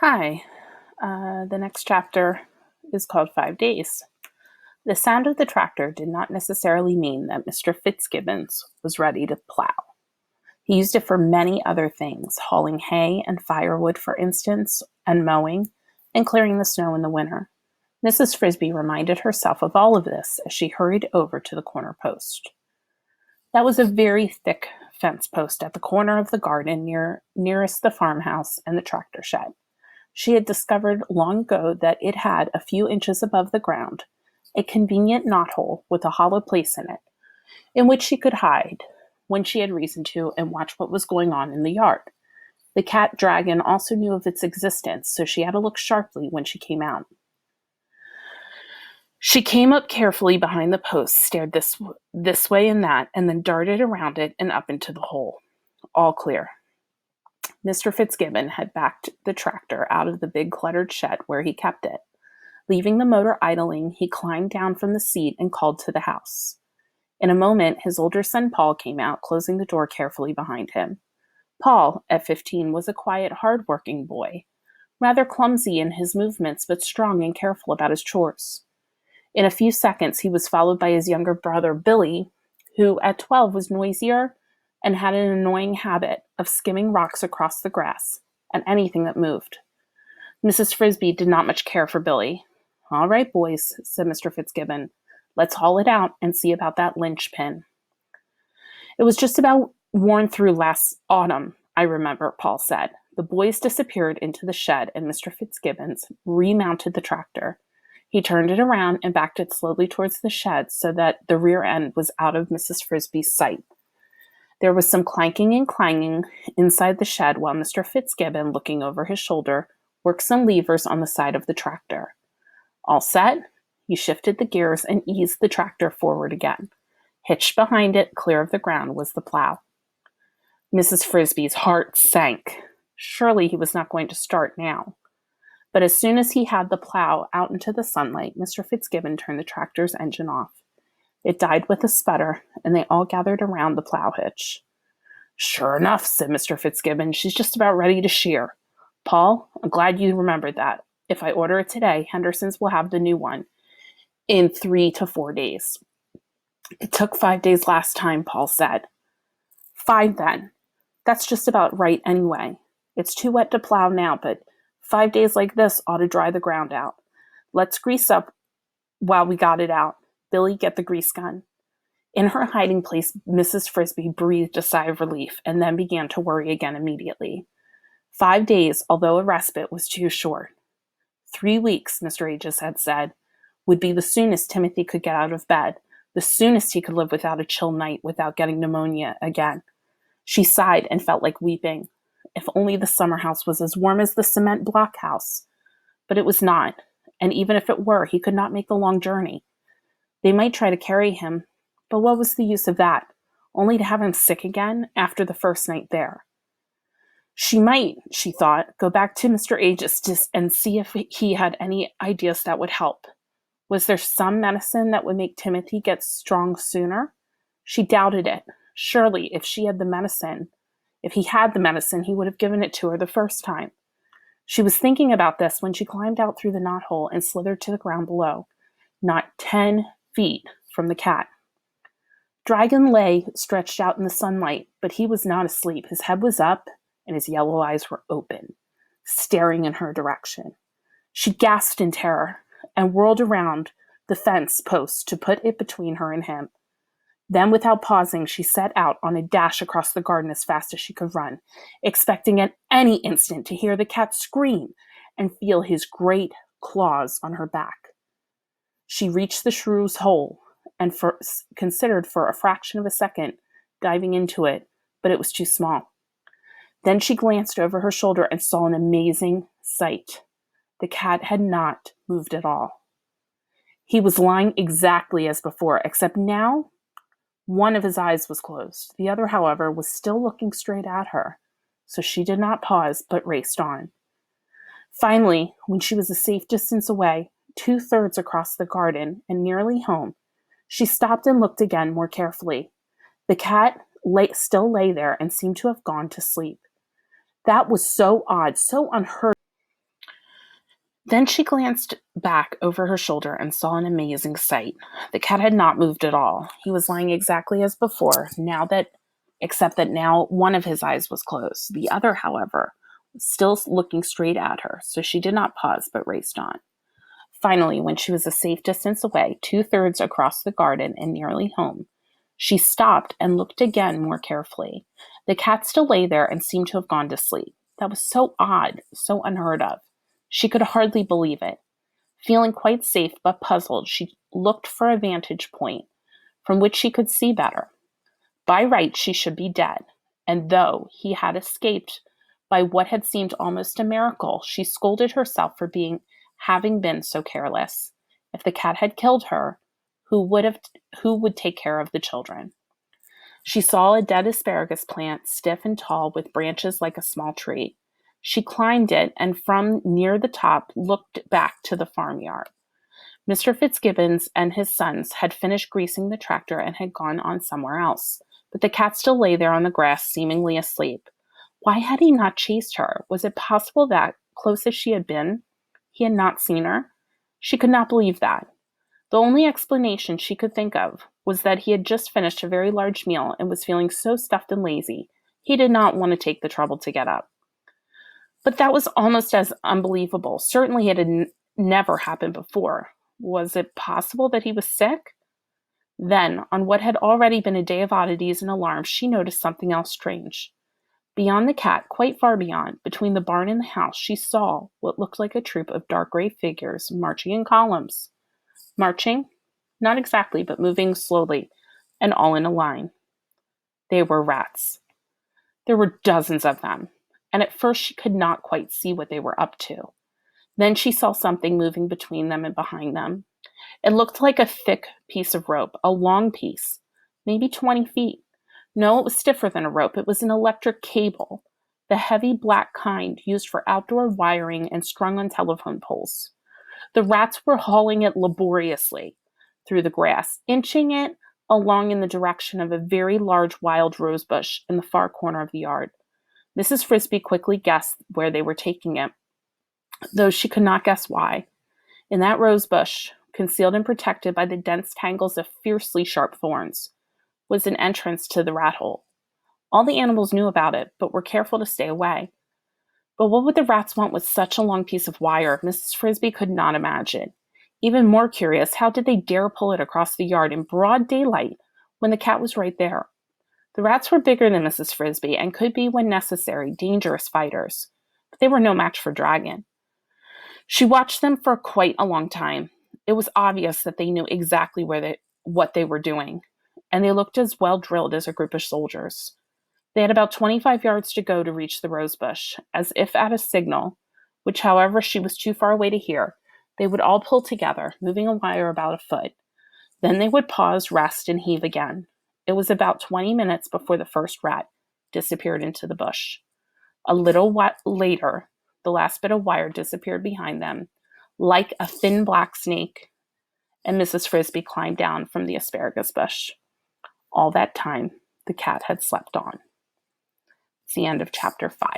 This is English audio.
Hi. The next chapter is called 5 Days. The sound of the tractor did not necessarily mean that Mr. Fitzgibbons was ready to plow. He used it for many other things, hauling hay and firewood, for instance, and mowing, and clearing the snow in the winter. Mrs. Frisbee reminded herself of all of this as she hurried over to the corner post. That was a very thick fence post at the corner of the garden nearest the farmhouse and the tractor shed. She had discovered long ago that it had, a few inches above the ground, a convenient knothole with a hollow place in which she could hide when she had reason to and watch what was going on in the yard. The cat dragon also knew of its existence, so she had to look sharply when she came out. She came up carefully behind the post, stared this way and that, and then darted around it and up into the hole. All clear. Mr. Fitzgibbon had backed the tractor out of the big cluttered shed where he kept it. Leaving the motor idling, he climbed down from the seat and called to the house. In a moment, his older son Paul came out, closing the door carefully behind him. Paul, at 15, was a quiet, hard-working boy, rather clumsy in his movements, but strong and careful about his chores. In a few seconds, he was followed by his younger brother Billy, who at 12 was noisier and had an annoying habit of skimming rocks across the grass and anything that moved. Mrs. Frisbee did not much care for Billy. "All right, boys," said Mr. Fitzgibbon. "Let's haul it out and see about that linchpin." "It was just about worn through last autumn, I remember," Paul said. The boys disappeared into the shed, and Mr. Fitzgibbons remounted the tractor. He turned it around and backed it slowly towards the shed so that the rear end was out of Mrs. Frisbee's sight. There was some clanking and clanging inside the shed while Mr. Fitzgibbon, looking over his shoulder, worked some levers on the side of the tractor. All set? He shifted the gears and eased the tractor forward again. Hitched behind it, clear of the ground, was the plow. Mrs. Frisbee's heart sank. Surely he was not going to start now. But as soon as he had the plow out into the sunlight, Mr. Fitzgibbon turned the tractor's engine off. It died with a sputter, and they all gathered around the plow hitch. "Sure enough," said Mr. Fitzgibbon, "she's just about ready to shear. Paul, I'm glad you remembered that. If I order it today, Henderson's will have the new one in 3 to 4 days. It took 5 days last time," Paul said. "5 then. That's just about right anyway. It's too wet to plow now, but 5 days like this ought to dry the ground out. Let's grease up while we got it out. Billy, get the grease gun." In her hiding place, Mrs. Frisbee breathed a sigh of relief and then began to worry again immediately. 5 days, although a respite, was too short. 3 weeks, Mr. Aegis had said, would be the soonest Timothy could get out of bed, the soonest he could live without a chill night, without getting pneumonia again. She sighed and felt like weeping. If only the summer house was as warm as the cement block house. But it was not, and even if it were, he could not make the long journey. They might try to carry him, but what was the use of that? Only to have him sick again after the first night there. She might, she thought, go back to Mr. Aegis and see if he had any ideas that would help. Was there some medicine that would make Timothy get strong sooner? She doubted it. Surely, if he had the medicine, he would have given it to her the first time. She was thinking about this when she climbed out through the knothole and slithered to the ground below, not 10 feet from the cat. Dragon lay stretched out in the sunlight, but he was not asleep. His head was up, and his yellow eyes were open, staring in her direction. She gasped in terror and whirled around the fence post to put it between her and him. Then, without pausing, she set out on a dash across the garden as fast as she could run, expecting at any instant to hear the cat scream and feel his great claws on her back. She reached the shrew's hole and considered for a fraction of a second diving into it, but it was too small. Then she glanced over her shoulder and saw an amazing sight. The cat had not moved at all. He was lying exactly as before, except now one of his eyes was closed. The other, however, was still looking straight at her, so she did not pause, but raced on. Finally, when she was a safe distance away, 2/3 across the garden and nearly home, she stopped and looked again more carefully. The cat still lay there and seemed to have gone to sleep. That was so odd, so unheard of. Then she glanced back over her shoulder and saw an amazing sight. The cat had not moved at all. He was lying exactly as before, except that now one of his eyes was closed. The other, however, was still looking straight at her, so she did not pause but raced on. Finally, when she was a safe distance away, 2/3 across the garden and nearly home, she stopped and looked again more carefully. The cat still lay there and seemed to have gone to sleep. That was so odd, so unheard of. She could hardly believe it. Feeling quite safe but puzzled, she looked for a vantage point from which she could see better. By right, she should be dead, and though he had escaped by what had seemed almost a miracle, she scolded herself for having been so careless. If the cat had killed her, who would take care of the children? She saw a dead asparagus plant, stiff and tall, with branches like a small tree. She climbed it, and from near the top looked back to the farmyard. Mr. Fitzgibbons and his sons had finished greasing the tractor and had gone on somewhere else, but the cat still lay there on the grass, seemingly asleep. Why had he not chased her? Was it possible that, close as she had been, he had not seen her? She could not believe that. The only explanation she could think of was that he had just finished a very large meal and was feeling so stuffed and lazy, he did not want to take the trouble to get up. But that was almost as unbelievable. Certainly it had never happened before. Was it possible that he was sick? Then, on what had already been a day of oddities and alarms, she noticed something else strange. Beyond the cat, quite far beyond, between the barn and the house, she saw what looked like a troop of dark gray figures marching in columns. Marching? Not exactly, but moving slowly, and all in a line. They were rats. There were dozens of them, and at first she could not quite see what they were up to. Then she saw something moving between them and behind them. It looked like a thick piece of rope, a long piece, maybe 20 feet. No, it was stiffer than a rope. It was an electric cable, the heavy black kind used for outdoor wiring and strung on telephone poles. The rats were hauling it laboriously through the grass, inching it along in the direction of a very large wild rose bush in the far corner of the yard. Mrs. Frisbee quickly guessed where they were taking it, though she could not guess why. In that rose bush, concealed and protected by the dense tangles of fiercely sharp thorns, was an entrance to the rat hole. All the animals knew about it, but were careful to stay away. But what would the rats want with such a long piece of wire? Mrs. Frisbee could not imagine. Even more curious, how did they dare pull it across the yard in broad daylight when the cat was right there? The rats were bigger than Mrs. Frisbee and could be, when necessary, dangerous fighters, but they were no match for Dragon. She watched them for quite a long time. It was obvious that they knew exactly what they were doing, and they looked as well drilled as a group of soldiers. They had about 25 yards to go to reach the rosebush. As if at a signal, which, however, she was too far away to hear, they would all pull together, moving a wire about a foot. Then they would pause, rest, and heave again. It was about 20 minutes before the first rat disappeared into the bush. A little later, the last bit of wire disappeared behind them, like a thin black snake, and Mrs. Frisbee climbed down from the asparagus bush. All that time, the cat had slept on. It's the end of chapter 5.